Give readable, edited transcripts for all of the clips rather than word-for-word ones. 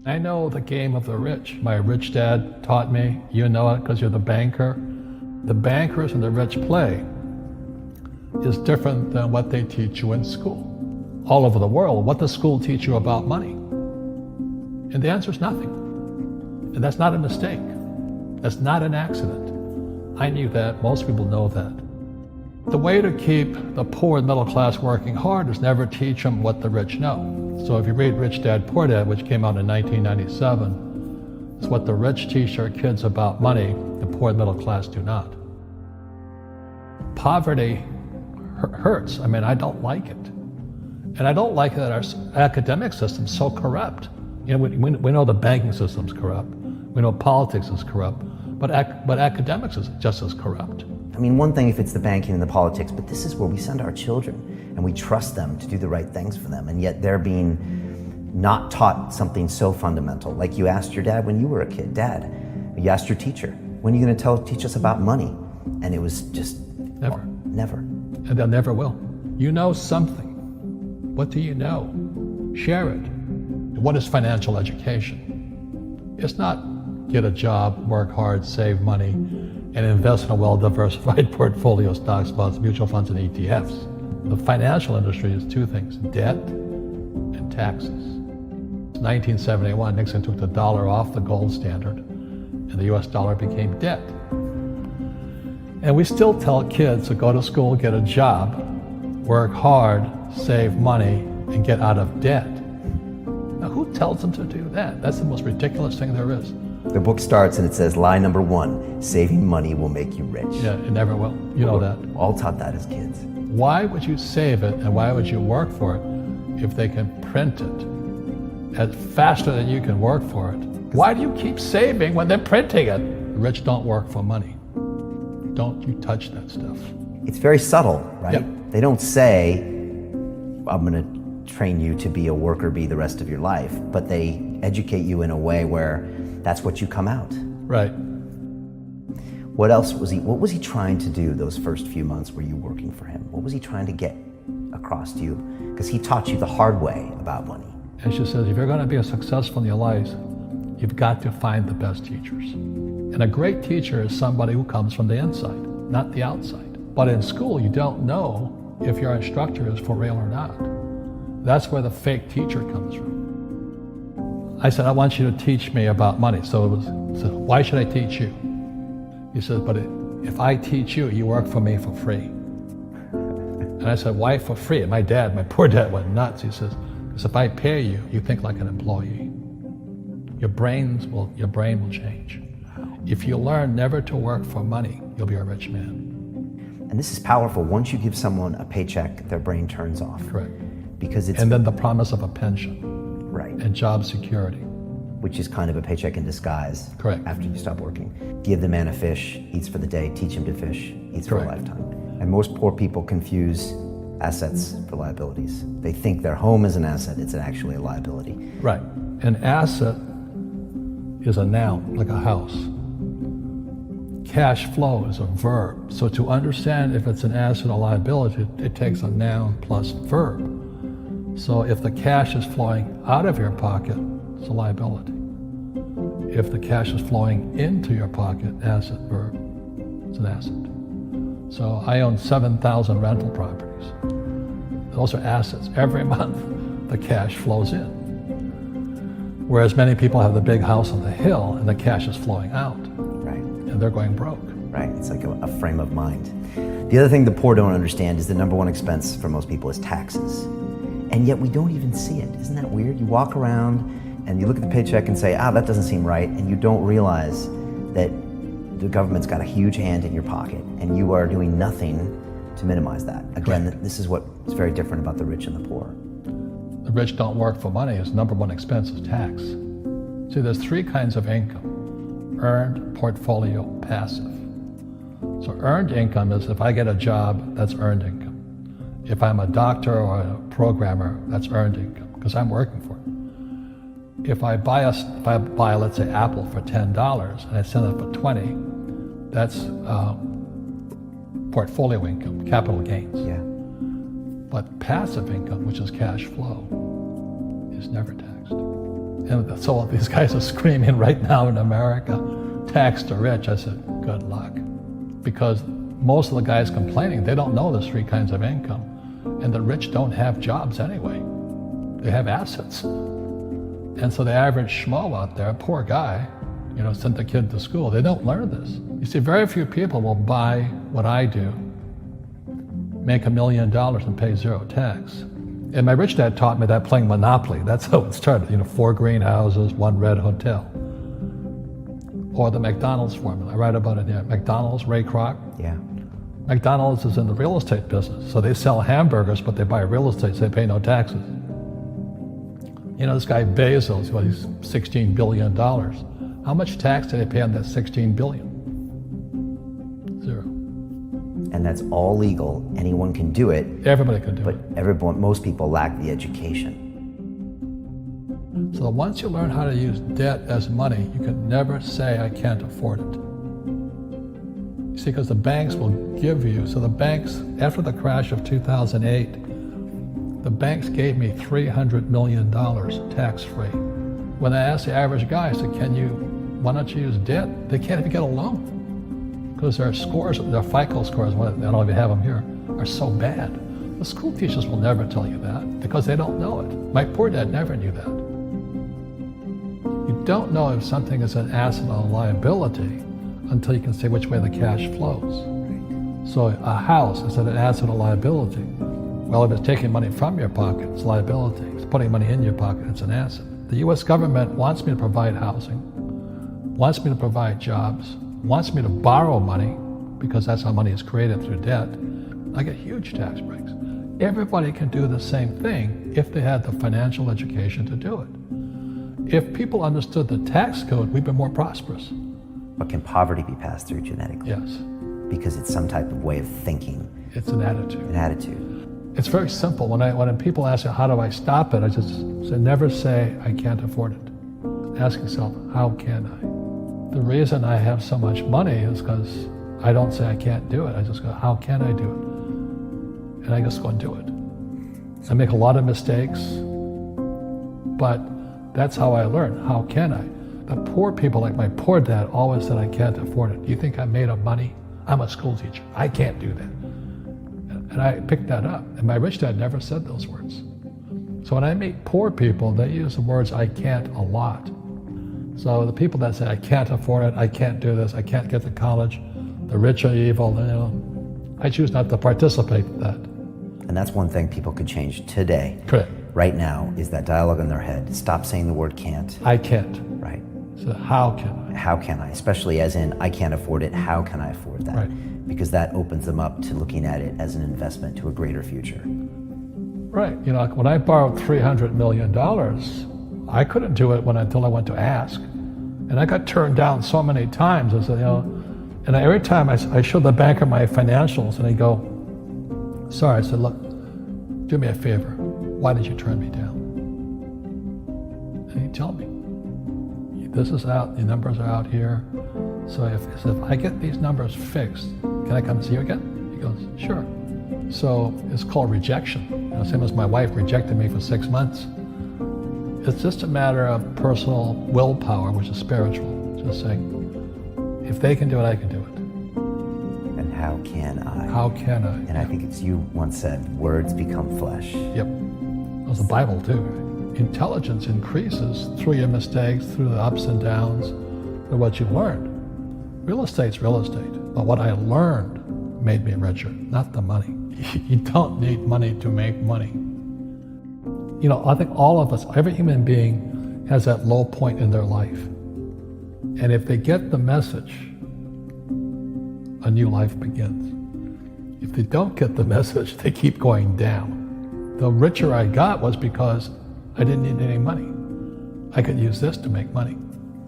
I know the game of the rich. My rich dad taught me. You know it because you're the banker. The bankers and the rich play is different than what they teach you in school. All over the world, what does school teach you about money? And the answer is nothing. And that's not a mistake. That's not an accident. I knew that. Most people know that. The way to keep the poor and middle class working hard is never teach them what the rich know. So if you read Rich Dad, Poor Dad, which came out in 1997, it's what the rich teach their kids about money, the poor and middle class do not. Poverty hurts. I mean, I don't like it. And I don't like that our academic system's so corrupt. You know, we know the banking system's corrupt. We know politics is corrupt. But academics is just as corrupt. I mean, one thing if it's the banking and the politics, but this is where we send our children and we trust them to do the right things for them, and yet they're being not taught something so fundamental. Like you asked your dad when you were a kid, Dad, you asked your teacher, when are you going to teach us about money? And it was just never. Well, never. And they'll never will. You know something. What do you know? Share it. What is financial education? It's not get a job, work hard, save money, and invest in a well-diversified portfolio of stocks, bonds, mutual funds, and ETFs. The financial industry is two things, debt and taxes. In 1971, Nixon took the dollar off the gold standard, and the US dollar became debt. And we still tell kids to go to school, get a job, work hard, save money, and get out of debt. Now, who tells them to do that? That's the most ridiculous thing there is. The book starts and it says, lie number 1, saving money will make you rich. Yeah, it never will. You know that. All taught that as kids. Why would you save it and why would you work for it if they can print it faster than you can work for it? Why do you keep saving when they're printing it? The rich don't work for money. Don't you touch that stuff. It's very subtle, right? Yep. They don't say, I'm going to train you to be a worker bee the rest of your life, but they educate you in a way where that's what you come out. Right. What else was what was he trying to do those first few months were you working for him? What was he trying to get across to you? Because he taught you the hard way about money. And she says, if you're going to be successful in your life, you've got to find the best teachers. And a great teacher is somebody who comes from the inside, not the outside. But in school, you don't know if your instructor is for real or not. That's where the fake teacher comes from. I said, I want you to teach me about money. So why should I teach you? He said, but if I teach you, you work for me for free. And I said, why for free? And my poor dad went nuts. He says, because if I pay you, you think like an employee. Your brain will change. If you learn never to work for money, you'll be a rich man. And this is powerful. Once you give someone a paycheck, their brain turns off. Correct. Because it's... And then the promise of a pension. Right. And job security. Which is kind of a paycheck in disguise. Correct. After you stop working. Give the man a fish, eats for the day, teach him to fish, eats for a lifetime. And most poor people confuse assets for liabilities. They think their home is an asset, it's actually a liability. Right. An asset is a noun, like a house. Cash flow is a verb. So to understand if it's an asset or liability, it takes a noun plus verb. So if the cash is flowing out of your pocket, it's a liability. If the cash is flowing into your pocket, asset, verb, it's an asset. So I own 7,000 rental properties. Those are assets. Every month, the cash flows in. Whereas many people have the big house on the hill and the cash is flowing out. Right. And they're going broke. Right, it's like a frame of mind. The other thing the poor don't understand is the number one expense for most people is taxes. And yet we don't even see it. Isn't that weird? You walk around and you look at the paycheck and say, that doesn't seem right, and you don't realize that the government's got a huge hand in your pocket and you are doing nothing to minimize that. Again, this is what is very different about the rich and the poor. The rich don't work for money. His number one expense is tax. See, there's 3 kinds of income: earned, portfolio, passive. So earned income is if I get a job, that's earned income. If I'm a doctor or a programmer, that's earned income because I'm working for it. If I buy, let's say, Apple for $10 and I sell it for 20, that's portfolio income, capital gains. Yeah. But passive income, which is cash flow, is never taxed. And so these guys are screaming right now in America, tax the rich. I said, good luck. Because most of the guys complaining, they don't know there's three kinds of income. And the rich don't have jobs anyway. They have assets. And so the average schmo out there, poor guy, sent the kid to school. They don't learn this. You see, very few people will buy what I do, make $1 million and pay zero tax. And my rich dad taught me that playing Monopoly. That's how it started. 4 greenhouses, 1 red hotel. Or the McDonald's formula. I write about it here. McDonald's, Ray Kroc. Yeah. McDonald's is in the real estate business. So they sell hamburgers, but they buy real estate, so they pay no taxes. This guy Bezos, he's $16 billion. How much tax do they pay on that $16 billion? Zero. And that's all legal. Anyone can do it. Everybody can do it. But most people lack the education. So once you learn how to use debt as money, you can never say, I can't afford it. You see, because the banks will give you, so the banks, after the crash of 2008, the banks gave me $300 million tax-free. When I asked the average guy, I said, why don't you use debt? They can't even get a loan. Because their scores, their FICO scores, I don't even have them here, are so bad. The school teachers will never tell you that because they don't know it. My poor dad never knew that. You don't know if something is an asset or a liability until you can see which way the cash flows. So a house, is it an asset or liability? Well, if it's taking money from your pocket, it's liability. If it's putting money in your pocket, it's an asset. The US government wants me to provide housing, wants me to provide jobs, wants me to borrow money because that's how money is created through debt. I get huge tax breaks. Everybody can do the same thing if they had the financial education to do it. If people understood the tax code, we'd be more prosperous. But can poverty be passed through genetically? Yes. Because it's some type of way of thinking. It's an attitude. An attitude. It's very simple. When people ask me, how do I stop it? I just say, never say, I can't afford it. Ask yourself, how can I? The reason I have so much money is because I don't say I can't do it. I just go, how can I do it? And I just go and do it. I make a lot of mistakes, but that's how I learn. How can I? The poor people, like my poor dad, always said I can't afford it. Do you think I'm made of money? I'm a school teacher. I can't do that. And I picked that up. And my rich dad never said those words. So when I meet poor people, they use the words I can't a lot. So the people that say, I can't afford it, I can't do this, I can't get to college, the rich are evil, I choose not to participate in that. And that's one thing people could change today. Correct. Right now is that dialogue in their head. Stop saying the word can't. I can't. Right. So how can I? How can I? Especially as in, I can't afford it, how can I afford that? Right. Because that opens them up to looking at it as an investment to a greater future. Right. When I borrowed $300 million, I couldn't do it until I went to ask. And I got turned down so many times. I said, and every time I showed the banker my financials and he'd go, sorry. I said, look, do me a favor. Why did you turn me down? And he'd tell me, this is out, the numbers are out here. So if I get these numbers fixed, can I come see you again? He goes, sure. So it's called rejection. Same as my wife rejected me for 6 months. It's just a matter of personal willpower, which is spiritual. Just saying, if they can do it, I can do it. And how can I? How can I? And I think it's you once said, words become flesh. Yep. That was the Bible too. Intelligence increases through your mistakes, through the ups and downs, through what you learned. Real estate's real estate, but what I learned made me richer, not the money. You don't need money to make money. I think all of us, every human being has that low point in their life. And if they get the message, a new life begins. If they don't get the message, they keep going down. The richer I got was because I didn't need any money. I could use this to make money.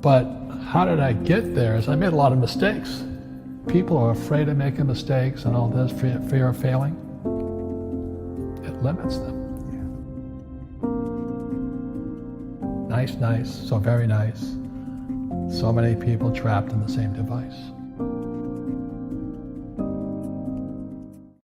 But how did I get there? Is I made a lot of mistakes. People are afraid of making mistakes and all this, fear of failing. It limits them. Nice, so very nice. So many people trapped in the same device.